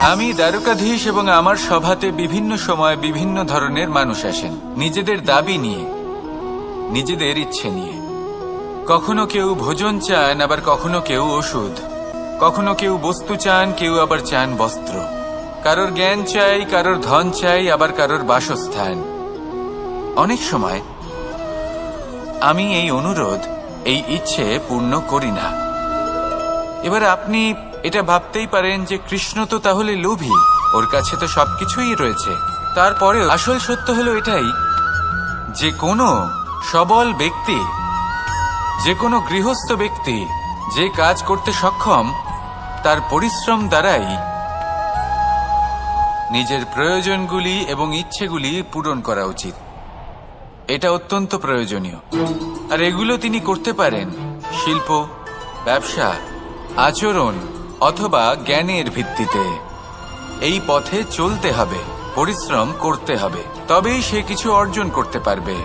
আমি দ্বারকাধীশ এবং আমার সভাতে বিভিন্ন সময় বিভিন্ন ধরনের মানুষ আসেন, নিজেদের দাবি নিয়ে, নিজেদের ইচ্ছে নিয়ে। কখনো কেউ ভোজন চান, আবার কখনো কেউ ওষুধ, কখনো কেউ বস্তু চান, কেউ আবার চান বস্ত্র। কারোর জ্ঞান চাই, কারোর ধন চাই, আবার কারোর বাসস্থান। অনেক সময় আমি এই অনুরোধ, এই ইচ্ছে পূর্ণ করি না। এবার আপনি এটা ভাবতেই পারেন যে কৃষ্ণ তো তাহলে লোভী, ওর কাছে তো সবকিছুই রয়েছে। তারপরেও আসল সত্য হলো এটাই যে কোনো সবল ব্যক্তি, যে কোনো গৃহস্থ ব্যক্তি যে কাজ করতে সক্ষম, তার পরিশ্রম দ্বারাই নিজের প্রয়োজনগুলি এবং ইচ্ছেগুলি পূরণ করা উচিত। এটা অত্যন্ত প্রয়োজনীয়। আর এগুলো তিনি করতে পারেন শিল্প, ব্যবসা, আচরণ অথবা জ্ঞানের ভিত্তিতে। এই পথে চলতে হবে, পরিশ্রম করতে হবে, তবেই সে কিছু অর্জন করতে পারবে।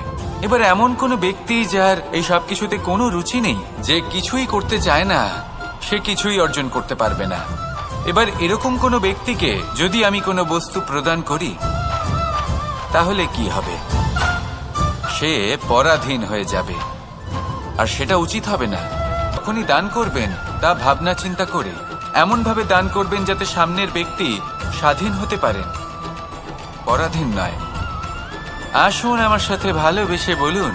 এবার এমন কোনো ব্যক্তি যার এই সব কিছুতে কোনো রুচি নেই, যে কিছুই করতে চায় না, সে কিছুই অর্জন করতে পারবে না। এবার এরকম কোনো ব্যক্তিকে যদি আমি কোনো বস্তু প্রদান করি, তাহলে কি হবে? সে পরাধীন হয়ে যাবে, আর সেটা উচিত হবে না। যখনই দান করবেন তা ভাবনা চিন্তা করে এমন ভাবে দান করবেন যাতে সামনের ব্যক্তি স্বাধীন হতে পারেন, পরাধীন নয়। আসুন আমার সাথে ভালোবেসে বলুন,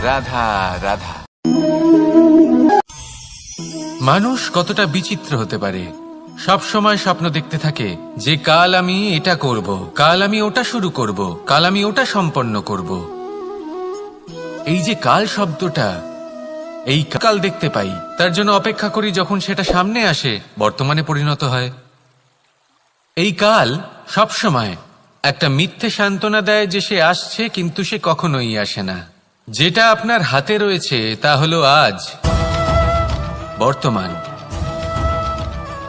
রাধা রাধা। মানুষ কতটা বিচিত্র হতে পারে। সব সময় স্বপ্ন দেখতে থাকে যে কাল আমি এটা করব, কাল আমি ওটা শুরু করব, কাল আমি ওটা সম্পন্ন করব। এই যে কাল শব্দটা, এই কাল দেখতে পাই, তার জন্য অপেক্ষা করি, যখন সেটা সামনে আসে বর্তমানে পরিণত হয়। এই কাল সব সময় একটা মিথ্যে সান্ত্বনা দেয় যে সে আসছে, কিন্তু সে কখনোই আসে না। যেটা আপনার হাতে রয়েছে তা হলো আজ, বর্তমান।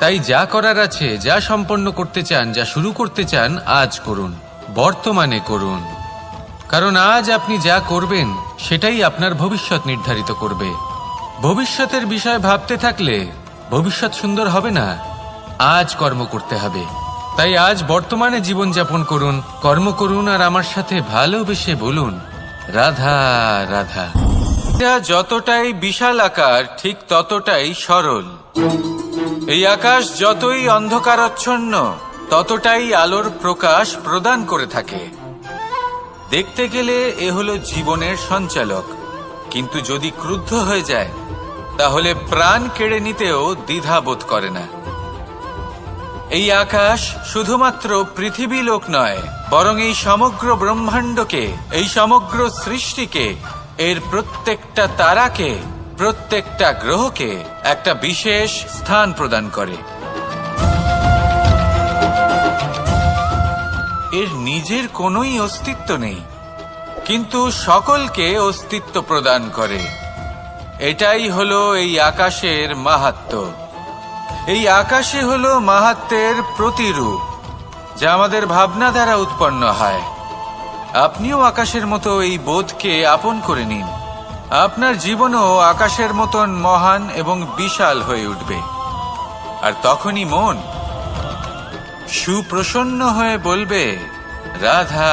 তাই যা করার আছে, যা সম্পন্ন করতে চান, যা শুরু করতে চান, আজ করুন, বর্তমানে করুন। কারণ আজ আপনি যা করবেন সেটাই আপনার ভবিষ্যৎ নির্ধারিত করবে। ভবিষ্যতের বিষয় ভাবতে থাকলে ভবিষ্যৎ সুন্দর হবে না। আজ কর্ম করতে হবে। তাই আজ বর্তমানে জীবনযাপন করুন, কর্ম করুন, আর আমার সাথে ভালোবেসে বলুন, রাধা রাধা। এটা যতটাই বিশাল আকার, ঠিক ততটাই সরল। এই আকাশ যতই অন্ধকারাচ্ছন্ন, ততটাই আলোর প্রকাশ প্রদান করে থাকে। দেখতে গেলে এ হলো জীবনের সঞ্চালক, কিন্তু যদি ক্রুদ্ধ হয়ে যায় তাহলে প্রাণ কেড়ে নিতেও দ্বিধা বোধ করে না। এই আকাশ শুধুমাত্র পৃথিবী লোক নয়, বরং এই সমগ্র ব্রহ্মাণ্ডকে, এই সমগ্র সৃষ্টিকে, এর প্রত্যেকটা তারাকে, প্রত্যেকটা গ্রহকে একটা বিশেষ স্থান প্রদান করে। এর নিজের কোনোই অস্তিত্ব নেই, কিন্তু সকলকে অস্তিত্ব প্রদান করে। এটাই হলো এই আকাশের মাহাত্ম্য। এই আকাশে হলো মাহাত্ম্যের প্রতিরূপ, যা আমাদের ভাবনা দ্বারা উৎপন্ন হয়। আপনিও আকাশের মতো এই বোধকে আপন করে নিন। আপনার জীবনও আকাশের মতন মহান এবং বিশাল হয়ে উঠবে। আর তখনই মন সুপ্রসন্ন হয়ে বলবে, রাধা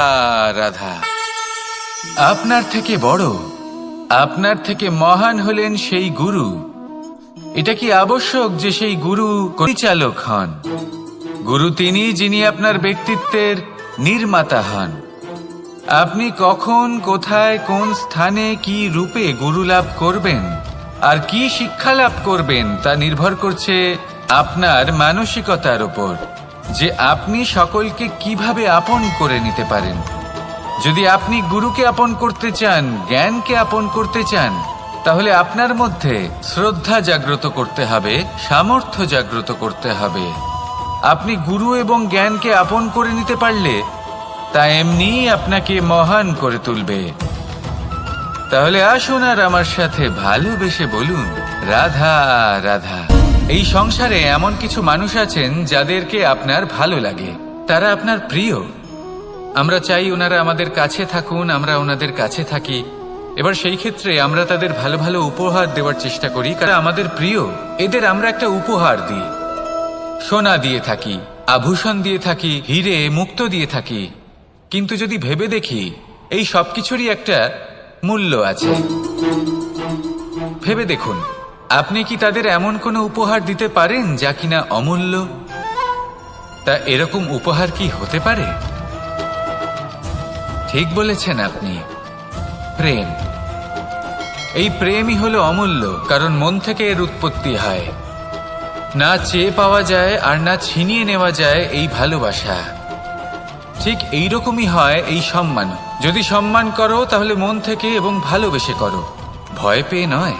রাধা। আপনার থেকে বড়, আপনার থেকে মহান হলেন সেই গুরু। এটা কি আবশ্যক যে সেই গুরু পরিচালক হন? গুরু তিনি, যিনি আপনার ব্যক্তিত্বের নির্মাতা হন। আপনি কখন, কোথায়, কোন স্থানে, কি রূপে গুরু লাভ করবেন আর কি শিক্ষা লাভ করবেন তা নির্ভর করছে আপনার মানসিকতার উপর, যে আপনি সকলকে কিভাবে আপন করে নিতে পারেন। যদি আপনি গুরুকে আপন করতে চান, জ্ঞানকে আপন করতে চান, তাহলে আপনার মধ্যে শ্রদ্ধা জাগ্রত করতে হবে, সামর্থ্য জাগ্রত করতে হবে। আপনি গুরু এবং জ্ঞানকে আপন করে নিতে পারলে তা এমনিই আপনাকে মহান করে তুলবে। তাহলে আসুন আর আমার সাথে ভালোবেসে বলুন, রাধা রাধা। এই সংসারে এমন কিছু মানুষ আছেন যাদেরকে আপনার ভালো লাগে, তারা আপনার প্রিয়। আমরা চাই ওনারা আমাদের কাছে থাকুন, আমরা ওনাদের কাছে থাকি। এবার সেই ক্ষেত্রে আমরা তাদের ভালো ভালো উপহার দেওয়ার চেষ্টা করি, কারণ আমাদের প্রিয়। এদের আমরা একটা উপহার দিই, সোনা দিয়ে থাকি, আভূষণ দিয়ে থাকি, হিরে মুক্ত দিয়ে থাকি, কিন্তু যদি ভেবে দেখি এই সব কিছুরই একটা মূল্য আছে। ভেবে দেখুন, আপনি কি তাদের এমন কোনো উপহার দিতে পারেন যা কিনা অমূল্য? তা এরকম উপহার কি হতে পারে? ঠিক বলেছেন আপনি, প্রেম। এই প্রেমই হলো অমূল্য, কারণ মন থেকে এর উৎপত্তি হয়। না চেয়ে পাওয়া যায় আর না ছিনিয়ে নেওয়া যায় এই ভালোবাসা। ঠিক এইরকমই হয় এই সম্মান। যদি সম্মান করো তাহলে মন থেকে এবং ভালোবেসে করো, ভয় পেয়ে নয়।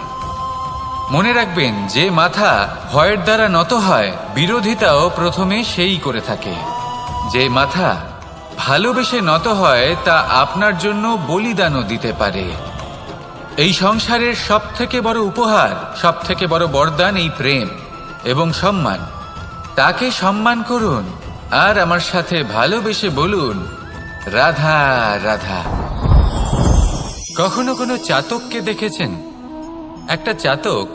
মনে রাখবেন, যে মাথা ভয়ের দ্বারা নত হয়, বিরোধিতাও প্রথমে সেই করে থাকে। যে মাথা ভালোবেসে নত হয় তা আপনার জন্য বলিদানও দিতে পারে। এই সংসারের সব থেকে বড় উপহার, সব থেকে বড় বরদান এই প্রেম এবং সম্মান। তাকে সম্মান করুন আর আমার সাথে ভালোবেসে বলুন, রাধা রাধা। কখনো কোনো চাতককে দেখেছেন? একটা চাতক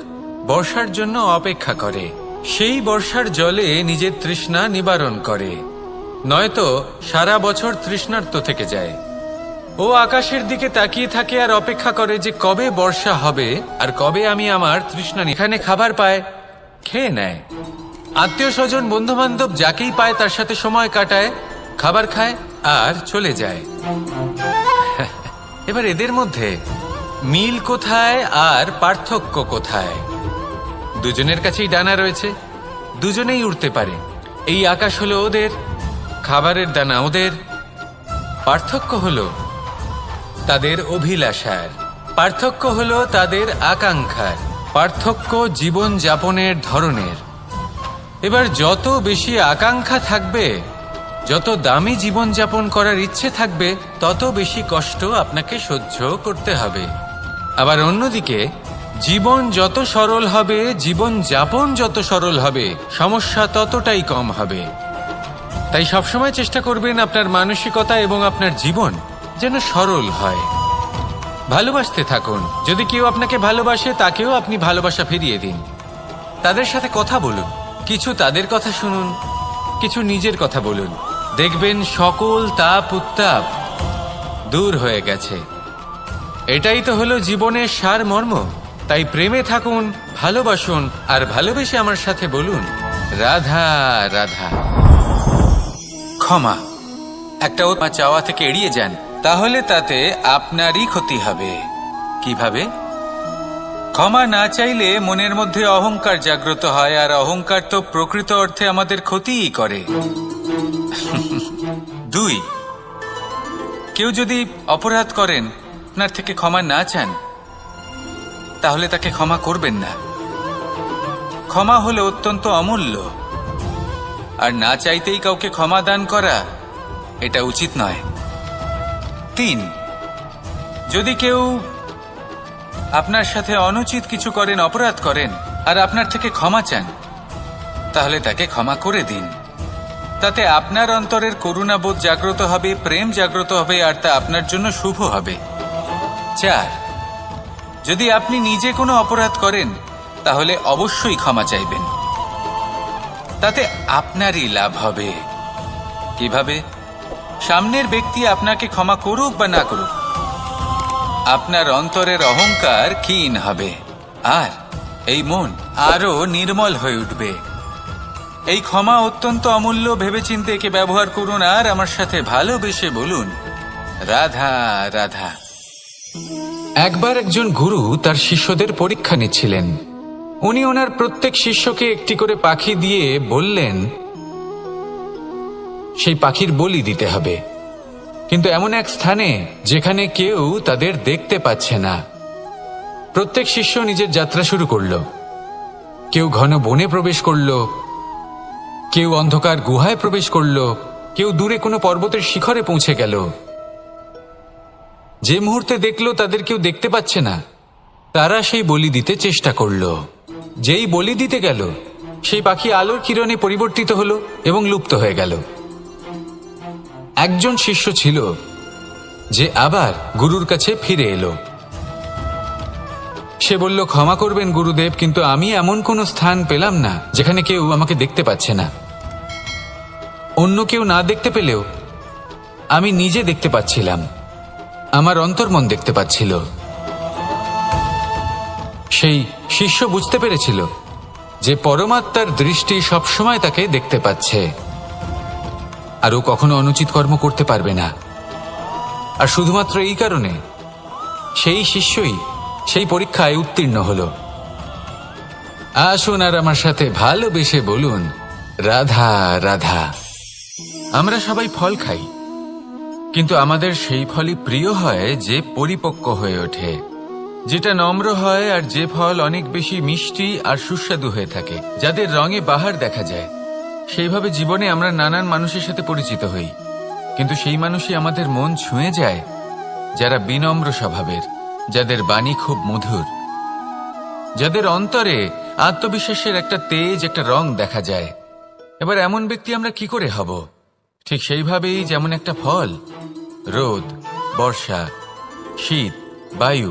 বর্ষার জন্য অপেক্ষা করে, সেই বর্ষার জলে নিজের তৃষ্ণা নিবারণ করে, নয়তো সারা বছর তৃষ্ণার্ত থেকে যায়। ও আকাশের দিকে তাকিয়ে থাকে আর অপেক্ষা করে যে কবে বর্ষা হবে আর কবে আমি আমার তৃষ্ণা এখানে খাবার পায়, খেয়ে নেয়। আত্মীয় স্বজন বন্ধু বান্ধব যাকেই পায় তার সাথে সময় কাটায়, খাবার খায় আর চলে যায়। এবার এদের মধ্যে মিল কোথায় আর পার্থক্য কোথায়? দুজনের কাছেই ডানা রয়েছে, দুজনেই উড়তে পারে। এই আকাশ হলো ওদের, খাবারের দানা ওদের। পার্থক্য হলো তাদের অভিলাষার, পার্থক্য হলো তাদের আকাঙ্ক্ষার, পার্থক্য জীবন যাপনের ধরনের। এবার যত বেশি আকাঙ্ক্ষা থাকবে, যত দামি জীবন যাপন করার ইচ্ছে থাকবে, তত বেশি কষ্ট আপনাকে সহ্য করতে হবে। আবার অন্যদিকে জীবন যত সরল হবে, জীবন যাপন যত সরল হবে, সমস্যা ততটাই কম হবে। তাই সবসময় চেষ্টা করবেন আপনার মানসিকতা এবং আপনার জীবন যেন সরল হয়। ভালোবাসতে থাকুন। যদি কেউ আপনাকে ভালোবাসে, তাকেও আপনি ভালোবাসা ফিরিয়ে দিন। তাদের সাথে কথা বলুন, কিছু তাদের কথা শুনুন, কিছু নিজের কথা বলুন। দেখবেন সকল তাপ উত্তাপ দূর হয়ে গেছে। এটাই তো হলো জীবনের সারমর্ম। তাই প্রেমে থাকুন, ভালোবাসুন, আর ভালোবেসে আমার সাথে বলুন, রাধা রাধা। ক্ষমা একটা চাওয়া থেকে এড়িয়ে যান, তাহলে তাতে আপনারই ক্ষতি হবে। কিভাবে? ক্ষমা না চাইলে মনের মধ্যে অহংকার জাগ্রত হয়, আর অহংকার তো প্রকৃত অর্থে আমাদের ক্ষতিই করে। 2, কেউ যদি অপরাধ করেন, আপনার থেকে ক্ষমা না চান, তাহলে তাকে ক্ষমা করবেন না। ক্ষমা হলো অত্যন্ত অমূল্য, আর না চাইতেই কাউকে ক্ষমা দান করা এটা উচিত নয়। 3, যদি কেউ আপনার সাথে অনুচিত কিছু করেন, অপরাধ করেন, আর আপনার থেকে ক্ষমা চান, তাহলে তাকে ক্ষমা করে দিন। তাতে আপনার অন্তরের করুণাবোধ জাগ্রত হবে, প্রেম জাগ্রত হবে, আর তা আপনার জন্য শুভ হবে। 4, যদি আপনি নিজে কোনো অপরাধ করেন, তাহলে অবশ্যই ক্ষমা চাইবেন। তাতে আপনারই লাভ হবে। কিভাবে? সামনের ব্যক্তি আপনাকে ক্ষমা করুক বা না করুক, আপনার অন্তরের অহংকার ক্ষীণ হবে, আর এই মন আরো নির্মল হয়ে উঠবে। এই ক্ষমা অত্যন্ত অমূল্য। ভেবেচিন্তে একে ব্যবহার করুন, আর আমার সাথে ভালোবেসে বলুন, রাধা রাধা। একবার একজন গুরু তার শিষ্যদের পরীক্ষা নিচ্ছিলেন। উনি ওনার প্রত্যেক শিষ্যকে একটি করে পাখি দিয়ে বললেন সেই পাখির বলি দিতে হবে, কিন্তু এমন এক স্থানে যেখানে কেউ তাদের দেখতে পাচ্ছে না। প্রত্যেক শিষ্য নিজের যাত্রা শুরু করল। কেউ ঘন বনে প্রবেশ করল, কেউ অন্ধকার গুহায় প্রবেশ করল, কেউ দূরে কোনো পর্বতের শিখরে পৌঁছে গেল। যে মুহূর্তে দেখল তাদের কেউ দেখতে পাচ্ছে না, তারা সেই বলি দিতে চেষ্টা করল। যেই বলি দিতে গেল, সেই পাখি আলোর কিরণে পরিবর্তিত হলো এবং লুপ্ত হয়ে গেল। একজন শিষ্য ছিল যে আবার গুরুর কাছে ফিরে এলো। সে বলল, ক্ষমা করবেন গুরুদেব, কিন্তু আমি এমন কোনো স্থান পেলাম না যেখানে কেউ আমাকে দেখতে পাচ্ছে না। অন্য কেউ না দেখতে পেলেও আমি নিজে দেখতে পাচ্ছিলাম, আমার অন্তর্মন দেখতে পাচ্ছিল। সেই শিষ্য বুঝতে পেরেছিল যে পরমাত্মার দৃষ্টি সবসময় তাকে দেখতে পাচ্ছে, আর ও কখনো অনুচিত কর্ম করতে পারবে না। আর শুধুমাত্র এই কারণে সেই শিষ্যই সেই পরীক্ষায় উত্তীর্ণ হল। আসুন আর আমার সাথে ভালোবেসে বলুন, রাধা রাধা। আমরা সবাই ফল খাই, কিন্তু আমাদের সেই ফলই প্রিয় হয় যে পরিপক্ক হয়ে ওঠে, যেটা নম্র হয়, আর যে ফল অনেক বেশি মিষ্টি আর সুস্বাদু হয়ে থাকে, যাদের রঙে বাহার দেখা যায়। সেইভাবে জীবনে আমরা নানান মানুষের সাথে পরিচিত হই, কিন্তু সেই মানুষই আমাদের মন ছুঁয়ে যায় যারা বিনম্র স্বভাবের, যাদের বাণী খুব মধুর, যাদের অন্তরে আত্মবিশ্বাসের একটা তেজ, একটা রং দেখা যায়। এবার এমন ব্যক্তি আমরা কি করে হব? ঠিক সেইভাবেই যেমন একটা ফল রোদ, বর্ষা, শীত, বায়ু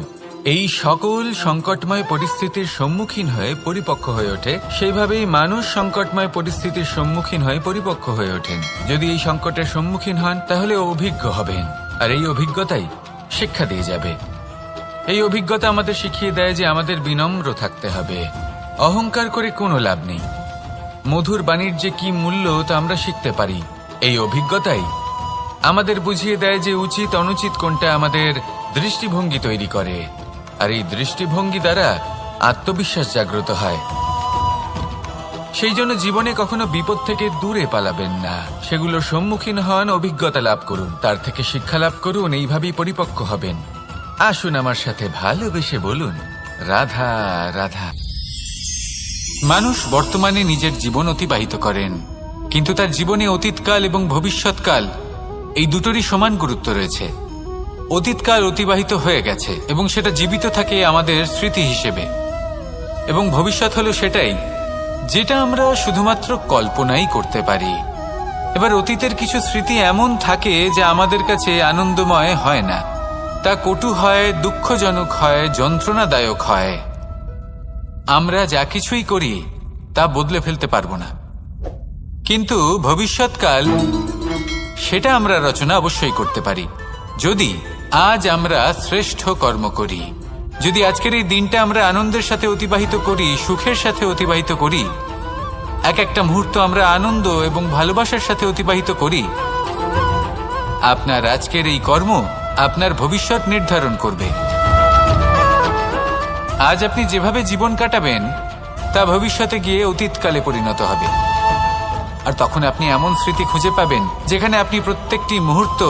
এই সকল সংকটময় পরিস্থিতির সম্মুখীন হয়ে পরিপক্ক হয়ে ওঠে, সেইভাবেই মানুষ সংকটময় পরিস্থিতির সম্মুখীন হয়ে পরিপক্ক হয়ে ওঠেন। যদি এই সংকটের সম্মুখীন হন তাহলে অভিজ্ঞ হবেন, আর এই অভিজ্ঞতাই শিক্ষা দিয়ে যাবে। এই অভিজ্ঞতা আমাদের শিখিয়ে দেয় যে আমাদের বিনম্র থাকতে হবে, অহংকার করে কোনো লাভ নেই। মধুর বাণীর যে কি মূল্য তা আমরা শিখতে পারি। এই অভিজ্ঞতাই আমাদের বুঝিয়ে দেয় যে উচিত অনুচিত কোনটা আমাদের দৃষ্টিভঙ্গি তৈরি করে, আর এই দৃষ্টিভঙ্গি দ্বারা আত্মবিশ্বাস জাগ্রত হয়। সেই জন্য জীবনে কখনো বিপদ থেকে দূরে পালাবেন না, সেগুলোর সম্মুখীন হন, অভিজ্ঞতা লাভ করুন, তার থেকে শিক্ষা লাভ করুন, এইভাবেই পরিপক্ক হবেন। আসুন আমার সাথে ভালোবেসে বলুন, রাধা রাধা। মানুষ বর্তমানে নিজের জীবন অতিবাহিত করেন, কিন্তু তার জীবনে অতীতকাল এবং ভবিষ্যৎকাল এই দুটোরই সমান গুরুত্ব রয়েছে। অতীতকাল অতিবাহিত হয়ে গেছে এবং সেটা জীবিত থাকে আমাদের স্মৃতি হিসেবে, এবং ভবিষ্যৎ হলো সেটাই যেটা আমরা শুধুমাত্র কল্পনাই করতে পারি। এবার অতীতের কিছু স্মৃতি এমন থাকে যা আমাদের কাছে আনন্দময় হয় না, তা কটু হয়, দুঃখজনক হয়, যন্ত্রণাদায়ক হয়। আমরা যা কিছুই করি তা বদলে ফেলতে পারবো না, কিন্তু ভবিষ্যৎকাল সেটা আমরা রচনা অবশ্যই করতে পারি, যদি আজ আমরা শ্রেষ্ঠ কর্ম করি। যদি আজকের এই দিনটা আমরা আনন্দের সাথে অতিবাহিত করি, সুখের সাথে অতিবাহিত করি, এক একটা মুহূর্ত আমরা আনন্দ এবং ভালোবাসার সাথে অতিবাহিত করি, আপনার আজকের এই কর্ম আপনার ভবিষ্যৎ নির্ধারণ করবে। আজ আপনি যেভাবে জীবন কাটাবেন তা ভবিষ্যতে গিয়ে অতীতকালে পরিণত হবে, আর তখন আপনি এমন স্মৃতি খুঁজে পাবেন যেখানে আপনি প্রত্যেকটি মুহূর্ত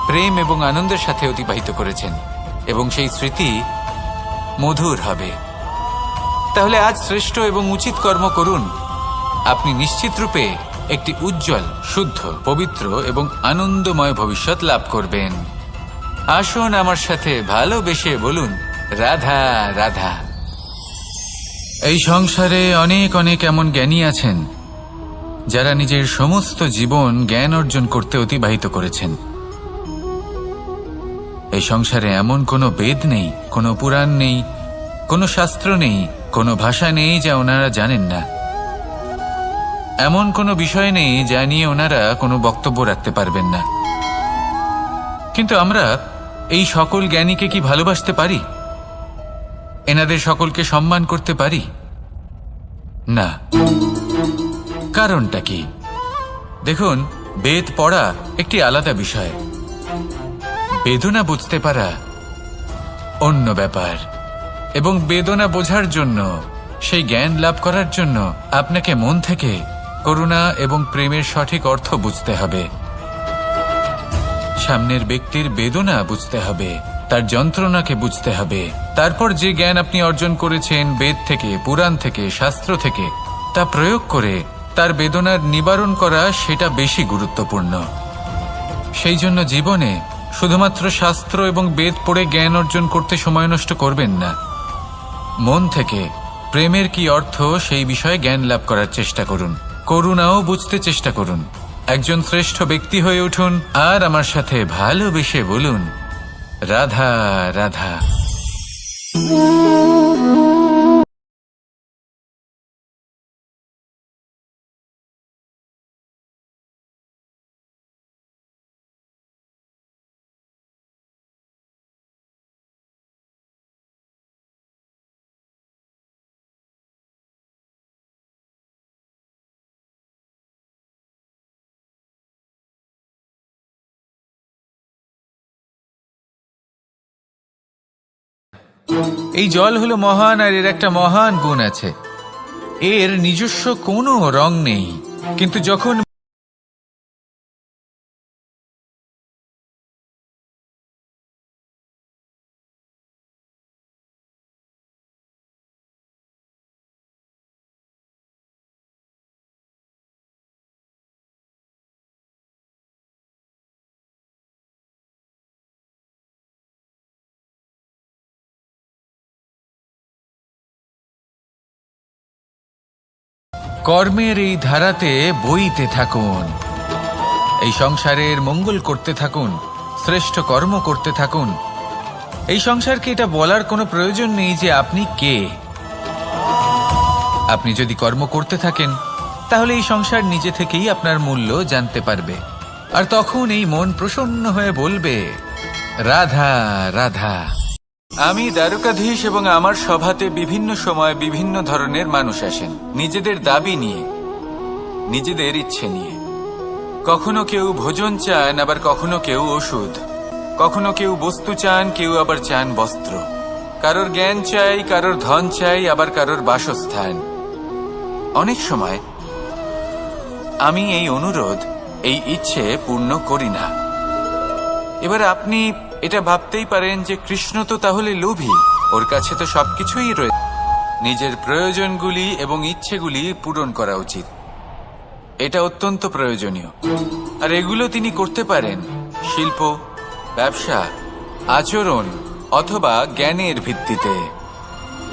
প্রেম এবং আনন্দের সাথে অতিবাহিত করেছেন, এবং সেই স্মৃতি মধুর হবে। তাহলে আজ শ্রেষ্ঠ এবং উচিত কর্ম করুন, আপনি নিশ্চিত রূপে একটি উজ্জ্বল, শুদ্ধ, পবিত্র এবং আনন্দময় ভবিষ্যৎ লাভ করবেন। আসুন আমার সাথে ভালোবেসে বলুন, রাধা রাধা। এই সংসারে অনেক অনেক এমন জ্ঞানী আছেন যারা নিজের সমস্ত জীবন জ্ঞান অর্জন করতে অতিবাহিত করেছেন। এই সংসারে এমন কোনো বেদ নেই, কোনো পুরাণ নেই, কোনো শাস্ত্র নেই, কোনো ভাষা নেই যা ওনারা জানেন না। এমন কোনো বিষয় নেই যা নিয়ে ওনারা কোনো বক্তব্য রাখতে পারবেন না। কিন্তু আমরা এই সকল জ্ঞানীকে কি ভালোবাসতে পারি? এনাদের সকলকে সম্মান করতে পারি না। কারণটা কি? দেখুন, বেদ পড়া একটি আলাদা বিষয়, বেদনা বুঝতে পারা অন্য ব্যাপার। এবং বেদনা বোঝার জন্য, সেই জ্ঞান লাভ করার জন্য আপনাকে মন থেকে করুণা এবং প্রেমের সঠিক অর্থ বুঝতে হবে। সামনের ব্যক্তির বেদনা বুঝতে হবে, তার যন্ত্রণাকে বুঝতে হবে। তারপর যে জ্ঞান আপনি অর্জন করেছেন বেদ থেকে, পুরাণ থেকে, শাস্ত্র থেকে, তা প্রয়োগ করে তার বেদনার নিবারণ করা, সেটা বেশি গুরুত্বপূর্ণ। সেই জন্য জীবনে শুধুমাত্র শাস্ত্র এবং বেদ পড়ে জ্ঞান অর্জন করতে সময় নষ্ট করবেন না। মন থেকে প্রেমের কি অর্থ সেই বিষয়ে জ্ঞান লাভ করার চেষ্টা করুন, করুণাও বুঝতে চেষ্টা করুন। একজন শ্রেষ্ঠ ব্যক্তি হয়ে উঠুন, আর আমার সাথে ভালোবেসে বলুন, রাধা রাধা। এই জল হলো মহান, আর এর একটা মহান গুণ আছে, এর নিজস্ব কোনো রং নেই। কিন্তু যখন কর্মের এই ধারাতে বইতে থাকুন, এই সংসারের মঙ্গল করতে থাকুন, শ্রেষ্ঠ কর্ম করতে থাকুন। এই সংসারকে এটা বলার কোনো প্রয়োজন নেই যে আপনি কে। আপনি যদি কর্ম করতে থাকেন তাহলে এই সংসার নিজে থেকেই আপনার মূল্য জানতে পারবে, আর তখন এই মন প্রসন্ন হয়ে বলবে, রাধা রাধা। আমি দ্বারকাধীশ এবং আমার সভাতে বিভিন্ন সময় বিভিন্ন ধরনের মানুষ আসেন, নিজেদের দাবি নিয়ে, নিজেদের ইচ্ছে নিয়ে। কখনো কেউ ভোজন চান, আবার কখনো কেউ ওষুধ, কখনো কেউ বস্তু চান, কেউ আবার চান বস্ত্র। কারোর জ্ঞান চাই, কারোর ধন চাই, আবার কারোর বাসস্থান। অনেক সময় আমি এই অনুরোধ, এই ইচ্ছে পূর্ণ করি না। এবার আপনি এটা ভাবতেই পারেন যে কৃষ্ণ তো তাহলে লোভী, ওর কাছে তো সবকিছুই রয়েছে, নিজের প্রয়োজনগুলি এবং ইচ্ছেগুলি পূরণ করা উচিত। এটা অত্যন্ত প্রয়োজনীয়, আর এগুলো তিনি করতে পারেন শিল্প, ব্যবসা, আচরণ অথবা জ্ঞানের ভিত্তিতে।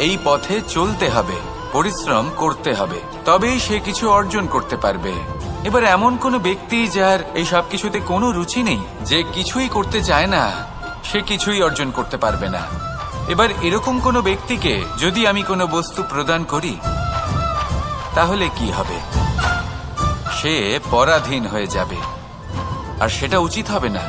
এই পথে চলতে হবে, পরিশ্রম করতে হবে, তবেই সে কিছু অর্জন করতে পারবে। এবার এমন কোনো ব্যক্তি যার এই সব কিছুতে কোনো রুচি নেই, যে কিছুই করতে চায় না, সে কিছুই অর্জন করতে পারবে না। এবার এরকম কোনো ব্যক্তিকে যদি আমি কোনো বস্তু প্রদান করি, তাহলে কি হবে? সে পরাধীন হয়ে যাবে, আর সেটা উচিত হবে না।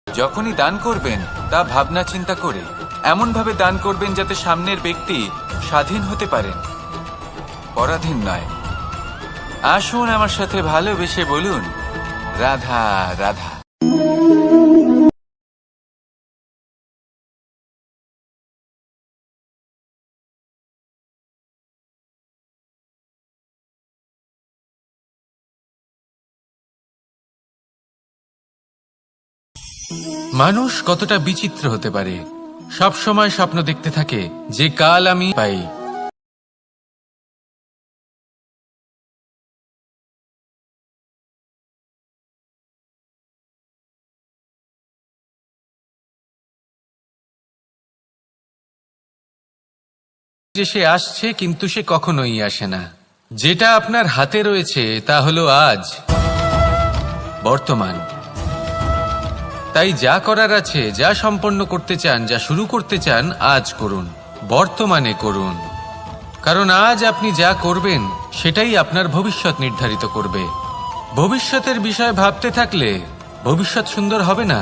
যখনই দান করবেন তা ভাবনা চিন্তা করে এমন ভাবে দান করবেন যাতে সামনের ব্যক্তি স্বাধীন হতে পারেন, পরাধীন নয়। আসুন আমার সাথে ভালোবেসে বলুন, রাধা রাধা। মানুষ কতটা বিচিত্র হতে পারে, সব সময় স্বপ্ন দেখতে থাকে যে কাল আমি পাই। যে সে আসছে, কিন্তু সে কখনোই আসে না। যেটা আপনার হাতে রয়েছে তা হলো আজ, বর্তমান। তাই যা করার আছে, যা সম্পন্ন করতে চান, যা শুরু করতে চান, আজ করুন, বর্তমানে করুন। কারণ আজ আপনি যা করবেন সেটাই আপনার ভবিষ্যৎ নির্ধারিত করবে। ভবিষ্যতের বিষয় ভাবতে থাকলে ভবিষ্যৎ সুন্দর হবে না।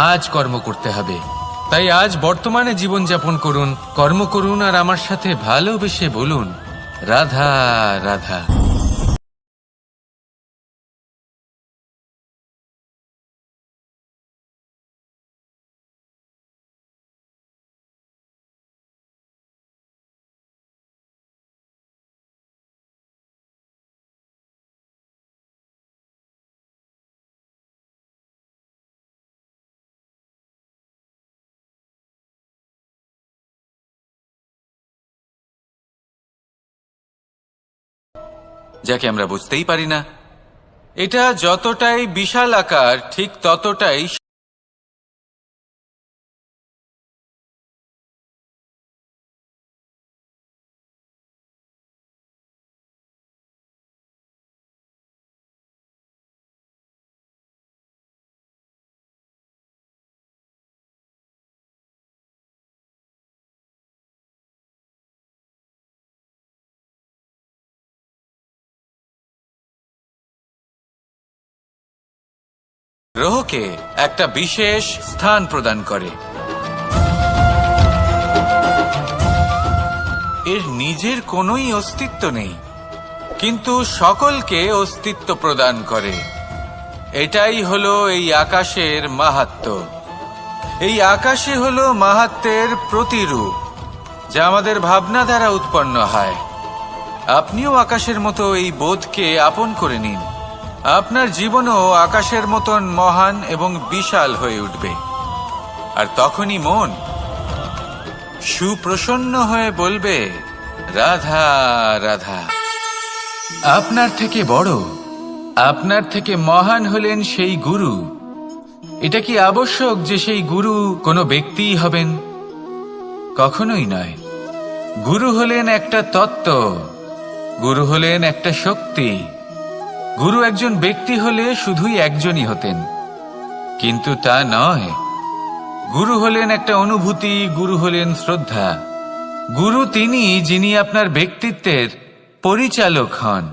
আজ কর্ম করতে হবে। তাই আজ বর্তমানে জীবনযাপন করুন, কর্ম করুন, আর আমার সাথে ভালোবেসে বলুন, রাধা রাধা। যাকে আমরা বুঝতেই পারি না, এটা যতটাই বিশাল আকার, ঠিক ততটাই গ্রহকে একটা বিশেষ স্থান প্রদান করে। এর নিজের কোনোই অস্তিত্ব নেই, কিন্তু সকলকে অস্তিত্ব প্রদান করে। এটাই হলো এই আকাশের মাহাত্ম্য। এই আকাশই হলো মাহাত্ম্যের প্রতিরূপ, যা আমাদের ভাবনা দ্বারা উৎপন্ন হয়। আপনিও আকাশের মতো এই বোধকে আপন করে নিন। আপনার জীবনও আকাশের মতন মহান এবং বিশাল হয়ে উঠবে। আর তখনই মন সুপ্রসন্ন হয়ে বলবে, রাধা রাধা। আপনার থেকে বড়, আপনার থেকে মহান হলেন সেই গুরু। এটা কি আবশ্যক যে সেই গুরু কোনো ব্যক্তিই হবেন? কখনোই নয়। গুরু হলেন একটা তত্ত্ব, গুরু হলেন একটা শক্তি। গুরু একজন ব্যক্তি হলে শুধুই একজনই হতেন, কিন্তু তা নয়। গুরু হলেন একটা অনুভূতি, গুরু হলেন শ্রদ্ধা। গুরু তিনি যিনি আপনার ব্যক্তিত্বের পরিচালক হন।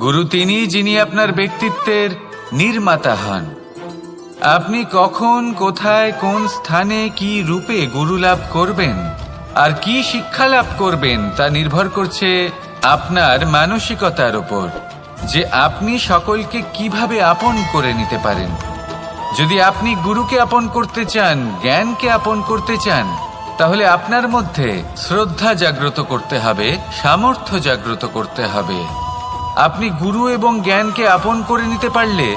গুরু তিনি যিনি আপনার ব্যক্তিত্বের নির্মাতা হন। আপনি কখন, কোথায়, কোন স্থানে, কি রূপে গুরু লাভ করবেন আর কি শিক্ষা লাভ করবেন তা নির্ভর করছে আপনার মানসিকতার উপর, যে আপনি সকলকে কিভাবে আপন করে নিতে পারেন। যদি আপনি গুরুকে আপন করতে চান, জ্ঞানকে আপন করতে চান, তাহলে আপনার মধ্যে শ্রদ্ধা জাগ্রত করতে হবে, সামর্থ্য জাগ্রত করতে হবে। আপনি গুরু এবং জ্ঞানকে আপন করে নিতে পারলে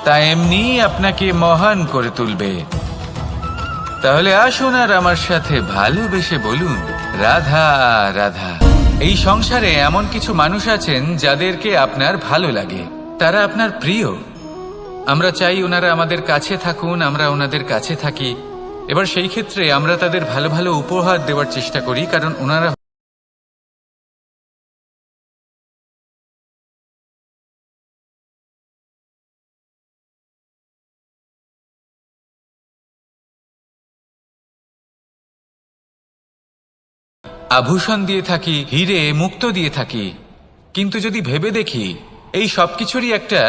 তা এমনিই আপনাকে মহান করে তুলবে। তাহলে আসুন আর আমার সাথে ভালোবেসে বলুন, রাধা রাধা। এই সংসারে এমন কিছু মানুষ আছেন যাদেরকে আপনার ভালো লাগে, তারা আপনার প্রিয়। আমরা চাই ওনারা আমাদের কাছে থাকুন, আমরা ওনাদের কাছে থাকি। এবার সেই ক্ষেত্রে আমরা তাদের ভালো ভালো উপহার দেওয়ার চেষ্টা করি, কারণ ওনারা আভূষণ দিয়ে থাকি, হিরে মুক্ত দিয়ে থাকি। কিন্তু যদি ভেবে দেখি, এই সবকিছুরই একটা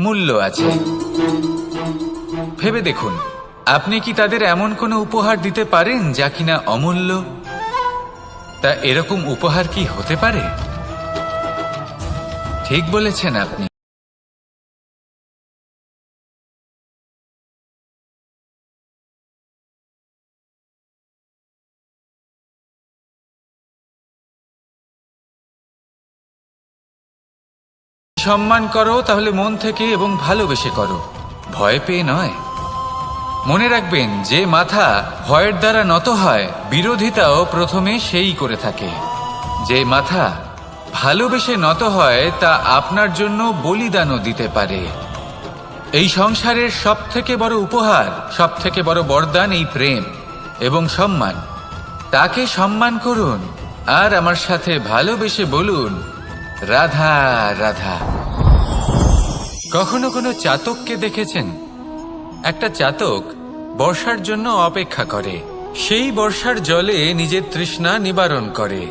মূল্য আছে। ভেবে দেখুন, আপনি কি তাদের এমন কোনো উপহার দিতে পারেন যা কিনা অমূল্য? তা এরকম উপহার কি হতে পারে? ঠিক বলেছেন আপনি। সম্মান করো তাহলে মন থেকে এবং ভালোবেসে করো, ভয় পেয়ে নয়। মনে রাখবেন, যে মাথা ভয়ের দ্বারা নত হয়, বিরোধিতাও প্রথমে সেই করে থাকে। যে মাথা ভালোবেসে নত হয়, তা আপনার জন্য বলিদানও দিতে পারে। এই সংসারের সব থেকে বড় উপহার, সব থেকে বড় বরদান এই প্রেম এবং সম্মান। তাকে সম্মান করুন আর আমার সাথে ভালোবেসে বলুন, রাধা রাধা। কখনো কোনো চাতককে দেখেছেন? একটা চাতক বর্ষার জন্য অপেক্ষা করে। সেই বর্ষার জলে নিজের তৃষ্ণা নিবারণ করে,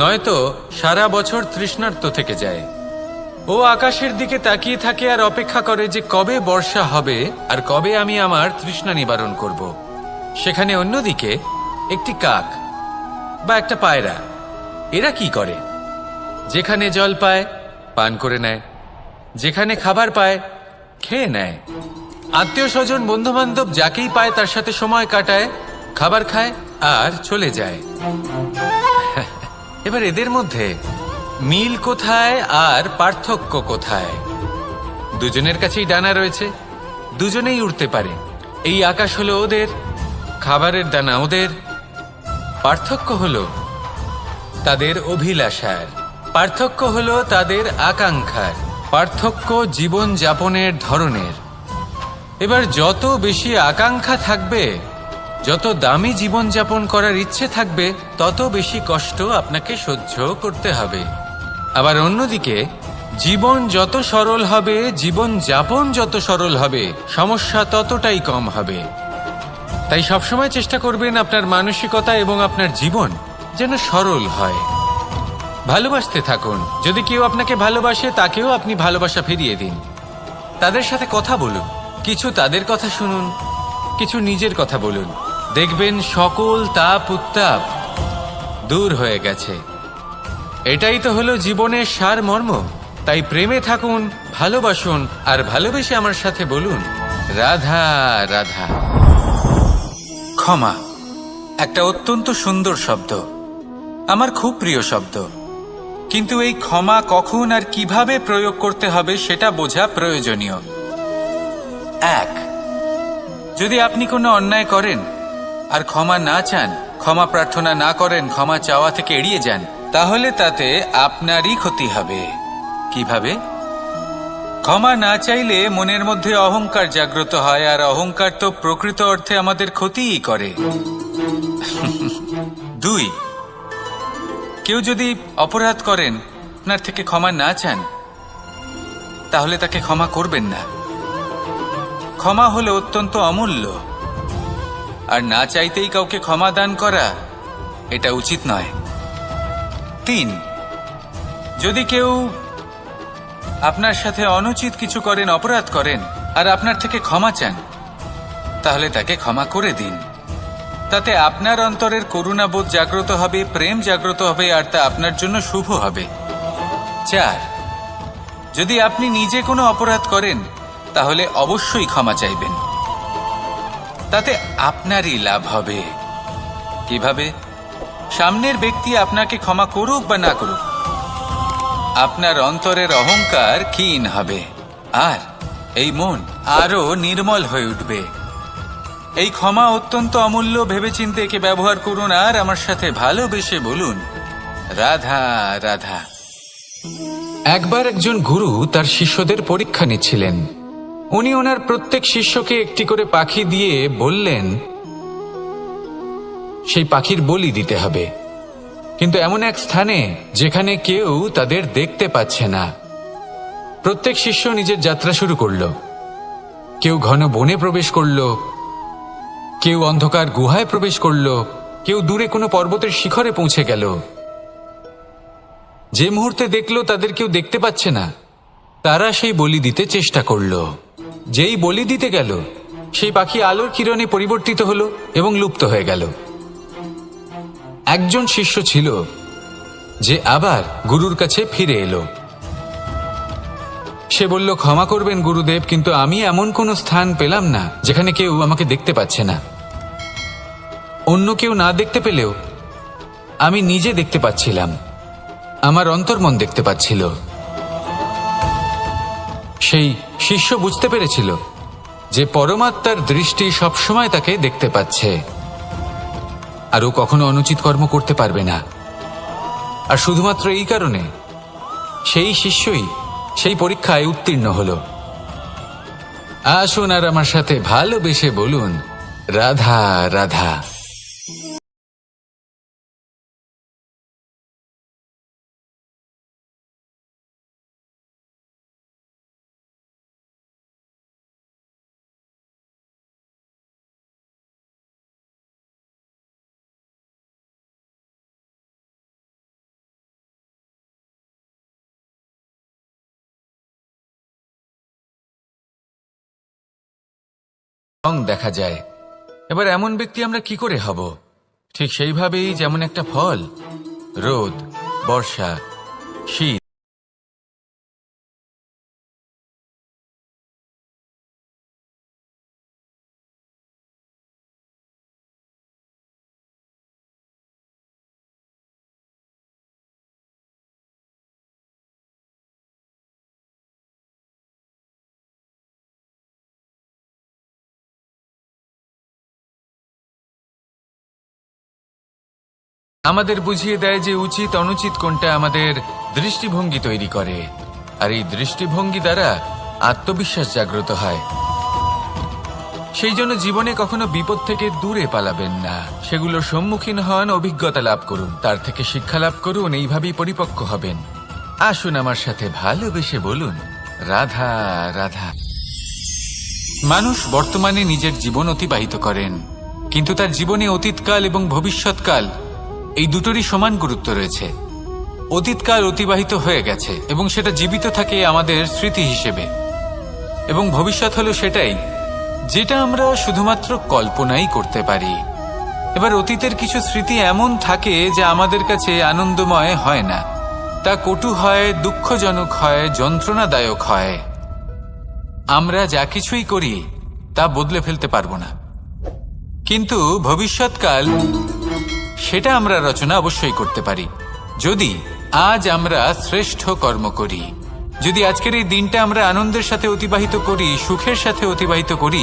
নয়তো সারা বছর তৃষ্ণার্ত থেকে যায়। ও আকাশের দিকে তাকিয়ে থাকে আর অপেক্ষা করে যে কবে বর্ষা হবে আর কবে আমি আমার তৃষ্ণা নিবারণ করব। সেখানে অন্যদিকে একটি কাক বা একটা পায়রা, এরা কি করে? যেখানে জল পায় পান করে নেয়, যেখানে খাবার পায় খেয়ে নেয়, আত্মীয় স্বজন বন্ধু বান্ধব যাকেই পায় তার সাথে সময় কাটায়, খাবার খায় আর চলে যায়। এবার এদের মধ্যে মিল কোথায় আর পার্থক্য কোথায়? দুজনের কাছেই ডানা রয়েছে, দুজনেই উড়তে পারে। এই আকাশ হলো ওদের, খাবারের দানা ওদের। পার্থক্য হলো তাদের অভিলাষার, পার্থক্য হলো তাদের আকাঙ্ক্ষার, পার্থক্য জীবন যাপনের ধরনের। এবার যত বেশি আকাঙ্ক্ষা থাকবে, যত দামি জীবন যাপন করার ইচ্ছে থাকবে, তত বেশি কষ্ট আপনাকে সহ্য করতে হবে। আবার অন্যদিকে জীবন যত সরল হবে, জীবন যাপন যত সরল হবে, সমস্যা ততটাই কম হবে। তাই সবসময় চেষ্টা করবেন আপনার মানসিকতা এবং আপনার জীবন যেন সরল হয়। ভালোবাসতে থাকুন। যদি কেউ আপনাকে ভালোবাসে, তাকেও আপনি ভালোবাসা ফিরিয়ে দিন। তাদের সাথে কথা বলুন, কিছু তাদের কথা শুনুন, কিছু নিজের কথা বলুন, দেখবেন সকল তাপ উত্তাপ দূর হয়ে গেছে। এটাই তো হলো জীবনের সারমর্ম। তাই প্রেমে থাকুন, ভালোবাসুন, আর ভালোবেসে আমার সাথে বলুন, রাধা রাধা। ক্ষমা একটা অত্যন্ত সুন্দর শব্দ, আমার খুব প্রিয় শব্দ, কিন্তু এই ক্ষমা কখন আর কিভাবে প্রয়োগ করতে হবে সেটা বোঝা প্রয়োজনীয়। এক, যদি আপনি কোনো অন্যায় করেন আর ক্ষমা না চান, ক্ষমা প্রার্থনা না করেন, ক্ষমা চাওয়া থেকে এড়িয়ে যান, তাহলে তাতে আপনারই ক্ষতি হবে। কিভাবে? ক্ষমা না চাইলে মনের মধ্যে অহংকার জাগ্রত হয়, আর অহংকার তো প্রকৃত অর্থে আমাদের ক্ষতিই করে। দুই, কেউ যদি অপরাধ করেন, আপনার থেকে ক্ষমা না চান, তাহলে তাকে ক্ষমা করবেন না। ক্ষমা হলো অত্যন্ত অমূল্য, আর না চাইতেই কাউকে ক্ষমা দান করা এটা উচিত নয়। তিন, যদি কেউ আপনার সাথে অনুচিত কিছু করেন, অপরাধ করেন, আর আপনার থেকে ক্ষমা চান, তাহলে তাকে ক্ষমা করে দিন। তাতে আপনার অন্তরের করুণাবোধ জাগ্রত হবে, প্রেম জাগ্রত হবে, আর তা আপনার জন্য শুভ হবে। চার, যদি আপনি নিজে কোনো অপরাধ করেন, তাহলে অবশ্যই ক্ষমা চাইবেন, তাতে আপনারই লাভ হবে। কিভাবে? সামনের ব্যক্তি আপনাকে ক্ষমা করুক বা না করুক, আপনার অন্তরের অহংকার ক্ষীণ হবে, আর এই মন আরো নির্মল হয়ে উঠবে। এই ক্ষমা অত্যন্ত অমূল্য, ভেবেচিন্তে একে ব্যবহার করুন, আর আমার সাথে ভালোবেসে বলুন, রাধা রাধা। একবার একজন গুরু তার শিষ্যদের পরীক্ষা নিচ্ছিলেন। উনি ওনার প্রত্যেক শিষ্যকে একটি করে পাখি দিয়ে বললেন সেই পাখির বলি দিতে হবে, কিন্তু এমন এক স্থানে যেখানে কেউ তাদের দেখতে পাচ্ছে না। প্রত্যেক শিষ্য নিজের যাত্রা শুরু করল। কেউ ঘন বনে প্রবেশ করল, কেউ অন্ধকার গুহায় প্রবেশ করল, কেউ দূরে কোনো পর্বতের শিখরে পৌঁছে গেল। যে মুহূর্তে দেখল তাদের কেউ দেখতে পাচ্ছে না, তারা সেই বলি দিতে চেষ্টা করল। যেই বলি দিতে গেল, সেই পাখি আলোর কিরণে পরিবর্তিত হলো এবং লুপ্ত হয়ে গেল। একজন শিষ্য ছিল যে আবার গুরুর কাছে ফিরে এলো। সে বলল, ক্ষমা করবেন গুরুদেব, কিন্তু আমি এমন কোনো স্থান পেলাম না যেখানে কেউ আমাকে দেখতে পাচ্ছে না। অন্য কেউ না দেখতে পেলেও আমি নিজে দেখতে পাচ্ছিলাম, আমার অন্তর্মন দেখতে পাচ্ছিল। সেই শিষ্য বুঝতে পেরেছিল যে পরমাত্মার দৃষ্টি সবসময় তাকে দেখতে পাচ্ছে, আর ও কখনো অনুচিত কর্ম করতে পারবে না। আর শুধুমাত্র এই কারণে সেই শিষ্যই সেই পরীক্ষায় উত্তীর্ণ হল। আসুন আর আমার সাথে ভালোবেসে বলুন, রাধা রাধা। রং দেখা যায়। এবার এমন ব্যক্তি আমরা কি করে হব? ঠিক সেইভাবেই যেমন একটা ফল, রোদ, বর্ষা, শীত, আমাদের বুঝিয়ে দেয় যে উচিত অনুচিত কোনটা, আমাদের দৃষ্টিভঙ্গি তৈরি করে, আর এই দৃষ্টিভঙ্গি দ্বারা আত্মবিশ্বাস জাগ্রত হয়। সেই জন্য জীবনে কখনো বিপদ থেকে দূরে পালাবেন না, সেগুলোর সম্মুখীন হন, অভিজ্ঞতা লাভ করুন, তার থেকে শিক্ষা লাভ করুন, এইভাবেই পরিপক্ক হবেন। আসুন আমার সাথে ভালোবেসে বলুন, রাধা রাধা। মানুষ বর্তমানে নিজের জীবন অতিবাহিত করেন, কিন্তু তার জীবনে অতীতকাল এবং ভবিষ্যৎকাল এই দুটোরই সমান গুরুত্ব রয়েছে। অতীতকাল অতিবাহিত হয়ে গেছে এবং সেটা জীবিত থাকে আমাদের স্মৃতি হিসেবে, এবং ভবিষ্যৎ হলো সেটাই যেটা আমরা শুধুমাত্র কল্পনাই করতে পারি। এবার অতীতের কিছু স্মৃতি এমন থাকে যা আমাদের কাছে আনন্দময় হয় না, তা কটু হয়, দুঃখজনক হয়, যন্ত্রণাদায়ক হয়। আমরা যা কিছুই করি তা বদলে ফেলতে পারবো না, কিন্তু ভবিষ্যৎকাল সেটা আমরা রচনা অবশ্যই করতে পারি, যদি আজ আমরা শ্রেষ্ঠ কর্ম করি। যদি আজকের এই দিনটা আমরা আনন্দের সাথে অতিবাহিত করি, সুখের সাথে অতিবাহিত করি,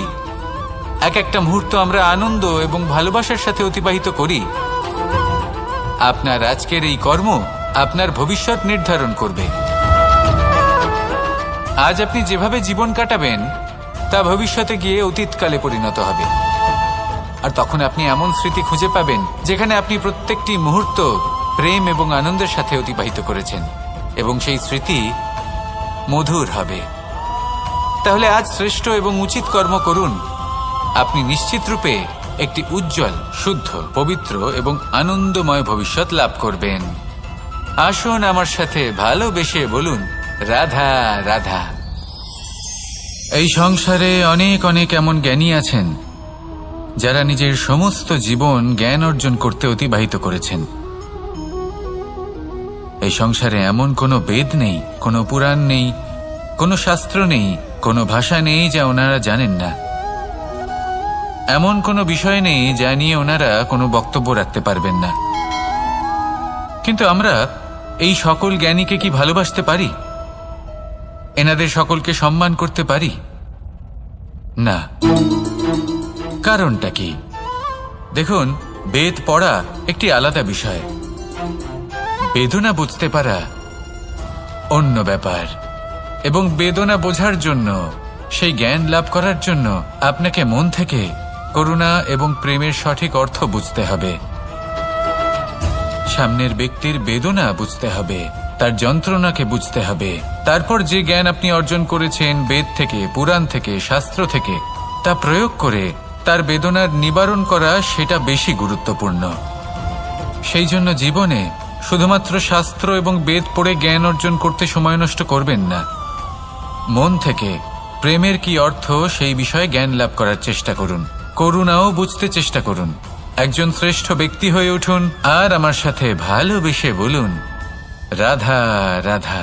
এক একটা মুহূর্ত আমরা আনন্দ এবং ভালোবাসার সাথে অতিবাহিত করি, আপনার আজকের এই কর্ম আপনার ভবিষ্যৎ নির্ধারণ করবে। আজ আপনি যেভাবে জীবন কাটাবেন তা ভবিষ্যতে গিয়ে অতীতকালে পরিণত হবে। আর তখন আপনি এমন স্মৃতি খুঁজে পাবেন যেখানে আপনি প্রত্যেকটি মুহূর্ত প্রেম এবং আনন্দের সাথে অতিবাহিত করেছেন, এবং সেই স্মৃতি মধুর হবে। তাহলে আজ শ্রেষ্ঠ এবং উচিত কর্ম করুন। আপনি নিশ্চিত রূপে একটি উজ্জ্বল, শুদ্ধ, পবিত্র এবং আনন্দময় ভবিষ্যৎ লাভ করবেন। আসুন আমার সাথে ভালোবেসে বলুন, রাধা রাধা। এই সংসারে অনেক অনেক এমন জ্ঞানী আছেন যারা নিজের সমস্ত জীবন জ্ঞান অর্জন করতে অতিবাহিত করেছেন। এই সংসারে এমন কোনো বেদ নেই, কোনো পুরাণ নেই, কোনো শাস্ত্র নেই, কোনো ভাষা নেই যা ওনারা জানেন না। এমন কোনো বিষয় নেই যা নিয়ে ওনারা কোনো বক্তব্য রাখতে পারবেন না। কিন্তু আমরা এই সকল জ্ঞানীকে কি ভালোবাসতে পারি? এনাদের সকলকে সম্মান করতে পারি না। কারণটা কি? দেখুন, বেদ পড়া একটি আলাদা বিষয়, বেদনা বুঝতে পারা অন্য ব্যাপার। এবং বেদনা বোঝার জন্য, সেই জ্ঞান লাভ করার জন্য আপনাকে মন থেকে করুণা এবং প্রেমের সঠিক অর্থ বুঝতে হবে। সামনের ব্যক্তির বেদনা বুঝতে হবে, তার যন্ত্রণাকে বুঝতে হবে। তারপর যে জ্ঞান আপনি অর্জন করেছেন বেদ থেকে, পুরাণ থেকে, শাস্ত্র থেকে, তা প্রয়োগ করে তার বেদনার নিবারণ করা, সেটা বেশি গুরুত্বপূর্ণ। সেই জন্য জীবনে শুধুমাত্র শাস্ত্র এবং বেদ পড়ে জ্ঞান অর্জন করতে সময় নষ্ট করবেন না। মন থেকে প্রেমের কি অর্থ সেই বিষয়ে জ্ঞান লাভ করার চেষ্টা করুন। করুণাও বুঝতে চেষ্টা করুন। একজন শ্রেষ্ঠ ব্যক্তি হয়ে উঠুন আর আমার সাথে ভালোবেসে বলুন, রাধা রাধা।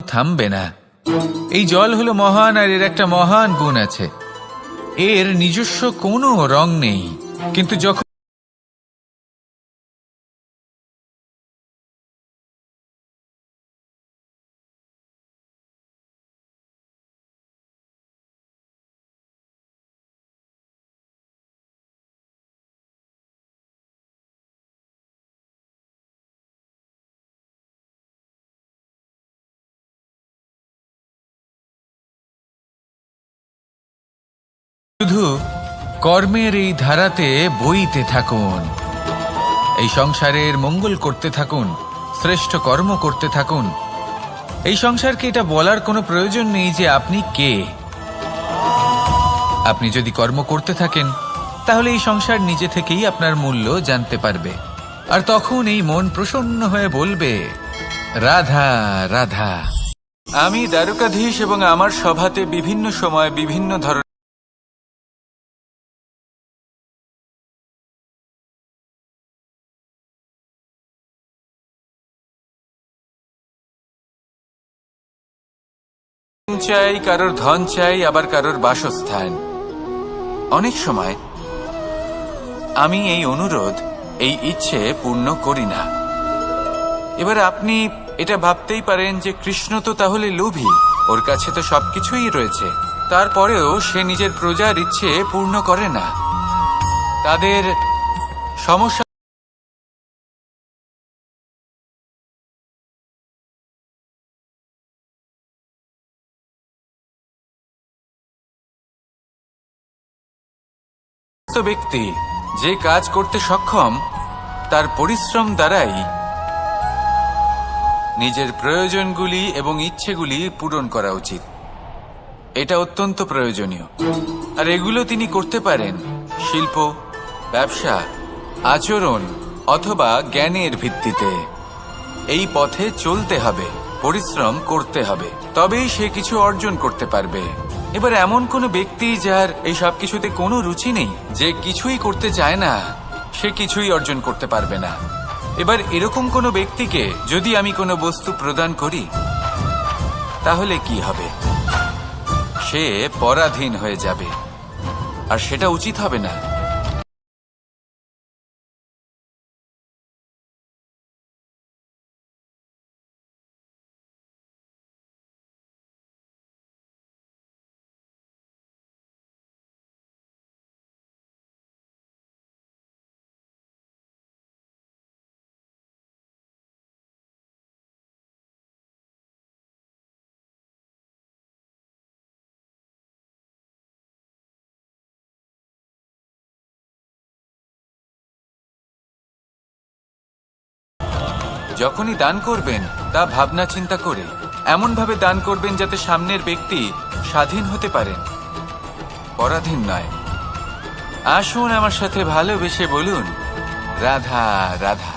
থামবে না। এই জল হলো মহান, আর এর একটা মহান গুণ আছে, এর নিজস্ব কোনো রং নেই। কিন্তু যখন শুধু কর্মের এই ধারাতে বইতে থাকুন, এই সংসারের মঙ্গল করতে থাকুন, শ্রেষ্ঠ কর্ম করতে থাকুন। এই সংসারকে এটা বলার কোনো প্রয়োজন নেই যে আপনি কে। আপনি যদি কর্ম করতে থাকেন তাহলে এই সংসার নিজে থেকেই আপনার মূল্য জানতে পারবে, আর তখন এই মন প্রসন্ন হয়ে বলবে, রাধা রাধা। আমি দ্বারকাধীশ এবং আমার সভাতে বিভিন্ন সময় বিভিন্ন ধরনের চাই, কারোর ধন চাই, আবার কারোর বাসস্থান। অনেক সময় আমি এই অনুরোধ, এই ইচ্ছে পূর্ণ করি না। এবার আপনি এটা ভাবতেই পারেন যে কৃষ্ণ তো তাহলে লোভী, ওর কাছে তো সবকিছুই রয়েছে, তারপরেও সে নিজের প্রজার ইচ্ছে পূর্ণ করে না। তাদের সমস্যা ব্যক্তি যে কাজ করতে সক্ষম তার পরিশ্রম দ্বারাই নিজের প্রয়োজনগুলি এবং ইচ্ছেগুলি পূরণ করা উচিত। এটা অত্যন্ত প্রয়োজনীয়। আর এগুলো তিনি করতে পারেন শিল্প, ব্যবসা, আচরণ অথবা জ্ঞানের ভিত্তিতে। এই পথে চলতে হবে, পরিশ্রম করতে হবে, তবেই সে কিছু অর্জন করতে পারবে। এবার এমন কোনো ব্যক্তি যার এই সব কিছুতে কোনো রুচি নেই, যে কিছুই করতে চায় না, সে কিছুই অর্জন করতে পারবে না। এবার এরকম কোনো ব্যক্তিকে যদি আমি কোনো বস্তু প্রদান করি, তাহলে কি হবে? সে পরাধীন হয়ে যাবে, আর সেটা উচিত হবে না। যখনই দান করবেন তা ভাবনা চিন্তা করে এমনভাবে দান করবেন যাতে সামনের ব্যক্তি স্বাধীন হতে পারেন, পরাধীন নয়। আসুন আমার সাথে ভালোবেসে বলুন, রাধা রাধা।